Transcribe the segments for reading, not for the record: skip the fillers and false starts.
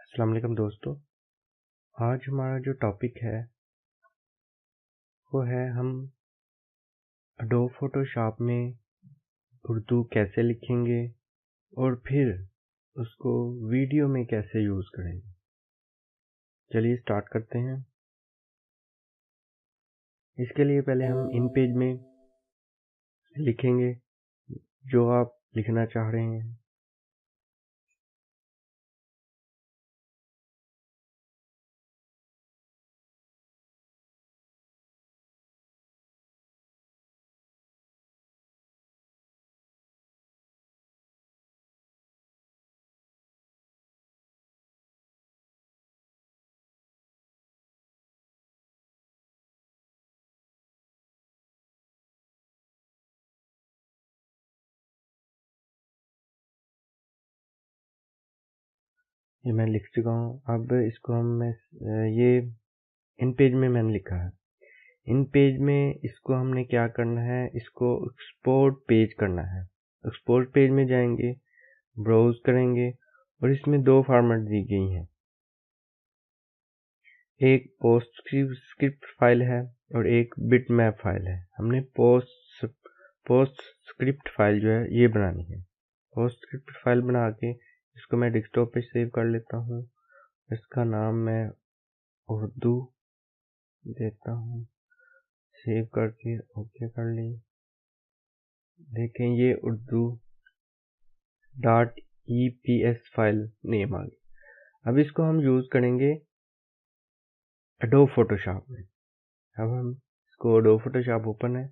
अस्सलाम वालेकुम दोस्तों। आज हमारा जो टॉपिक है वो है हम एडोब फोटोशॉप में उर्दू कैसे लिखेंगे और फिर उसको वीडियो में कैसे यूज़ करेंगे। चलिए स्टार्ट करते हैं। इसके लिए पहले हम इन पेज में लिखेंगे जो आप लिखना चाह रहे हैं। ये मैं लिख चुका हूँ। अब इसको ये इन पेज में मैंने लिखा है। इन पेज में इसको हमने क्या करना है, इसको एक्सपोर्ट पेज करना है। एक्सपोर्ट पेज में जाएंगे, ब्राउज करेंगे और इसमें दो फॉर्मेट दी गई हैं। एक पोस्टस्क्रिप्ट फाइल है और एक बिटमैप फाइल है। हमने पोस्टस्क्रिप्ट फाइल जो है ये बनानी है। पोस्टस्क्रिप्ट फाइल बना के इसको मैं डेस्कटॉप पे सेव कर लेता हूँ। इसका नाम मैं उर्दू देता हूँ। सेव करके ओके कर ली। देखें ये उर्दू .eps फाइल नेम आ गई। अब इसको हम यूज करेंगे एडोब फोटोशॉप में। अब हम इसको एडोब फोटोशॉप ओपन है,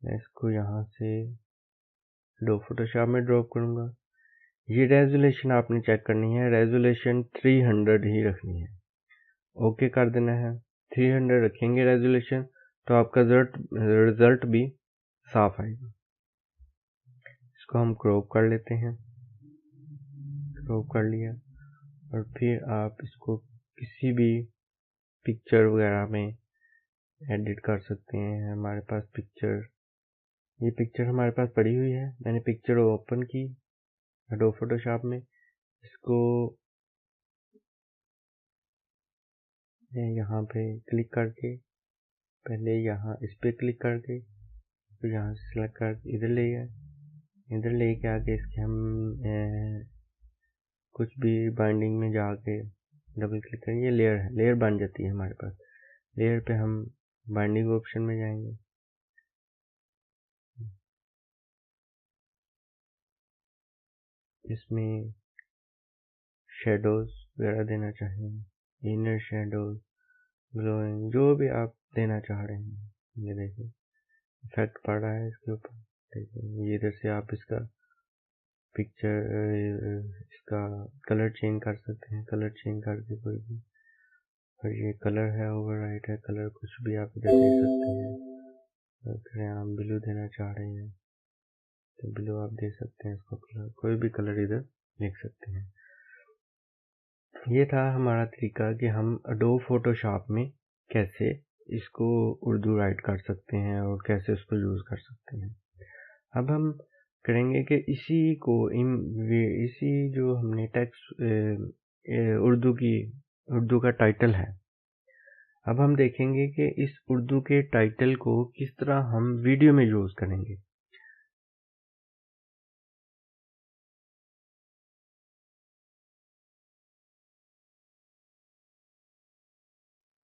मैं इसको यहाँ से एडोब फोटोशॉप में ड्रॉप करूँगा। ये रेजोल्यूशन आपने चेक करनी है, रेजोल्यूशन 300 ही रखनी है। ओके कर देना है। 300 रखेंगे रेजोल्यूशन तो आपका रिजल्ट भी साफ आएगा। इसको हम क्रॉप कर लेते हैं। क्रॉप कर लिया और फिर आप इसको किसी भी पिक्चर वगैरह में एडिट कर सकते हैं। हमारे पास ये पिक्चर हमारे पास पड़ी हुई है। मैंने पिक्चर ओपन की एडोब फोटोशॉप में। इसको यहाँ पे क्लिक करके पहले यहाँ इस पे क्लिक करके फिर यहाँ से सिलेक्ट करके इधर ले के आके इसके हम कुछ भी बाइंडिंग में जाके डबल क्लिक करेंगे। ये लेयर है, लेयर बन जाती है हमारे पास। लेयर पे हम बाइंडिंग ऑप्शन में जाएंगे। इसमें शेडोज वगैरह देना चाहेंगे, इनर शेडोज, ग्लोइंग, जो भी आप देना चाह रहे हैं। ये देखिए इफेक्ट पड़ रहा है इसके ऊपर। देखिए ये इधर से आप इसका इसका कलर चेंज कर सकते हैं। कलर चेंज करके कोई भी, और ये कलर है ओवरराइट है, कलर कुछ भी आप इधर दे सकते हैं। अगर आप ब्लू देना चाह रहे हैं तो ब्लू आप दे सकते हैं। इसको कलर कोई भी कलर इधर लिख सकते हैं। ये था हमारा तरीका कि हम एडोब फोटोशॉप में कैसे इसको उर्दू राइट कर सकते हैं और कैसे उसको यूज़ कर सकते हैं। अब हम करेंगे कि इसी जो हमने टेक्स्ट उर्दू का टाइटल है। अब हम देखेंगे कि इस उर्दू के टाइटल को किस तरह हम वीडियो में यूज़ करेंगे।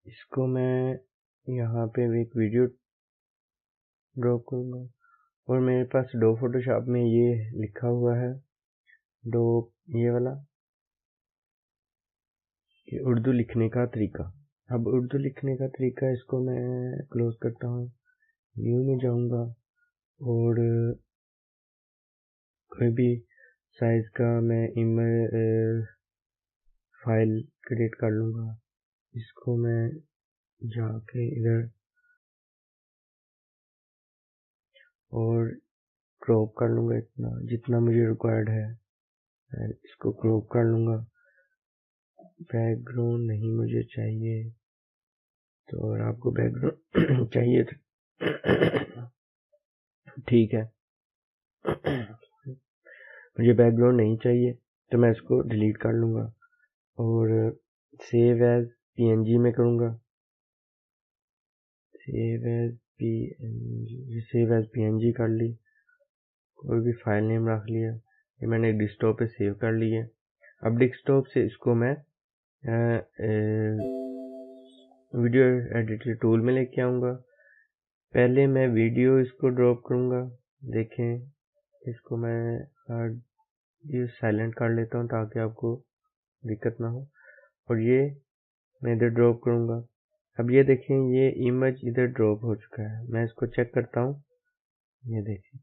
इसको मैं यहाँ पे एक वीडियो ड्रॉप करूँगा और मेरे पास एडोब फोटोशॉप में ये लिखा हुआ है ये वाला कि उर्दू लिखने का तरीका। अब उर्दू लिखने का तरीका, इसको मैं क्लोज करता हूँ, व्यू में जाऊँगा और कोई भी साइज का मैं इमेज फाइल क्रिएट कर लूँगा। इसको मैं जाके इधर और क्रॉप कर लूँगा इतना जितना मुझे रिक्वायर्ड है। इसको क्रॉप कर लूँगा। बैकग्राउंड नहीं मुझे चाहिए, तो अगर आपको बैकग्राउंड चाहिए तो ठीक है। मुझे बैकग्राउंड नहीं चाहिए तो मैं इसको डिलीट कर लूँगा। और सेव एज PNG में करूँगा, सेव एज PNG कर ली, कोई भी फाइल नेम रख लिया। ये मैंने डेस्कटॉप पे सेव कर लिया। अब डेस्कटॉप से इसको मैं वीडियो एडिटर टूल में लेके आऊँगा। पहले मैं वीडियो इसको ड्रॉप करूँगा। देखें, इसको मैं ये साइलेंट कर लेता हूँ ताकि आपको दिक्कत ना हो। और ये मैं इधर ड्रॉप करूँगा। अब ये देखें, ये इमेज इधर ड्रॉप हो चुका है। मैं इसको चेक करता हूँ। ये देखें,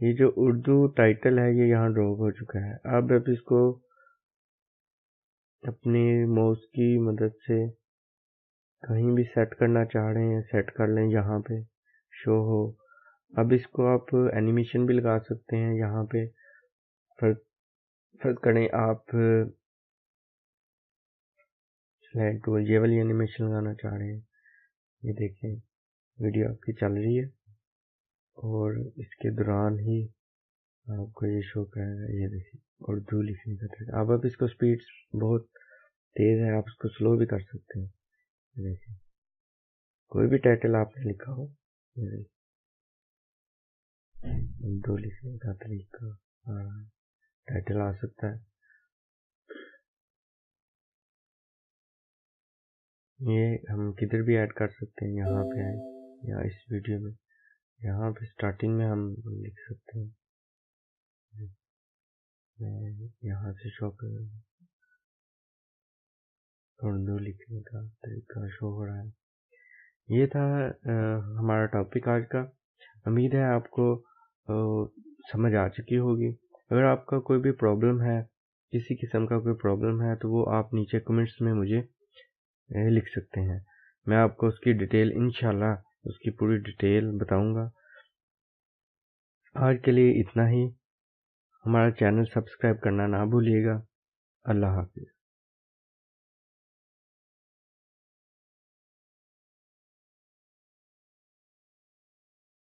ये जो उर्दू टाइटल है ये यहाँ ड्रॉप हो चुका है। अब इसको अपनी माउस की मदद से कहीं भी सेट करना चाह रहे हैं, सेट कर लें, यहाँ पे शो हो। अब इसको आप एनिमेशन भी लगा सकते हैं यहाँ पे। फर्ज करें आप स्लाइड टूल ये वाली एनिमेशन लगाना चाह रहे हैं। ये देखें, वीडियो आपकी चल रही है और इसके दौरान ही आपको ये शो करेगा। ये देखिए, उर्दू लिखने का तरीका। अब आप इसको स्पीड बहुत तेज है, आप इसको स्लो भी कर सकते हैं। देखिए, कोई भी टाइटल आपने लिखा हो, उर्दू लिखने का तरीका टाइटल आ सकता है। ये हम किधर भी ऐड कर सकते हैं। यहाँ पे आए या इस वीडियो में, यहाँ पे स्टार्टिंग में हम लिख सकते हैं। मैं यहाँ से शो कर उर्दू लिखने का तरीका शो हो रहा है। ये था हमारा टॉपिक आज का। उम्मीद है आपको समझ आ चुकी होगी। अगर आपका कोई भी प्रॉब्लम है, किसी किस्म का कोई प्रॉब्लम है, तो वो आप नीचे कमेंट्स में मुझे लिख सकते हैं। मैं आपको उसकी डिटेल, इंशाल्लाह उसकी पूरी डिटेल बताऊंगा। आज के लिए इतना ही। हमारा चैनल सब्सक्राइब करना ना भूलिएगा। अल्लाह हाफिज़।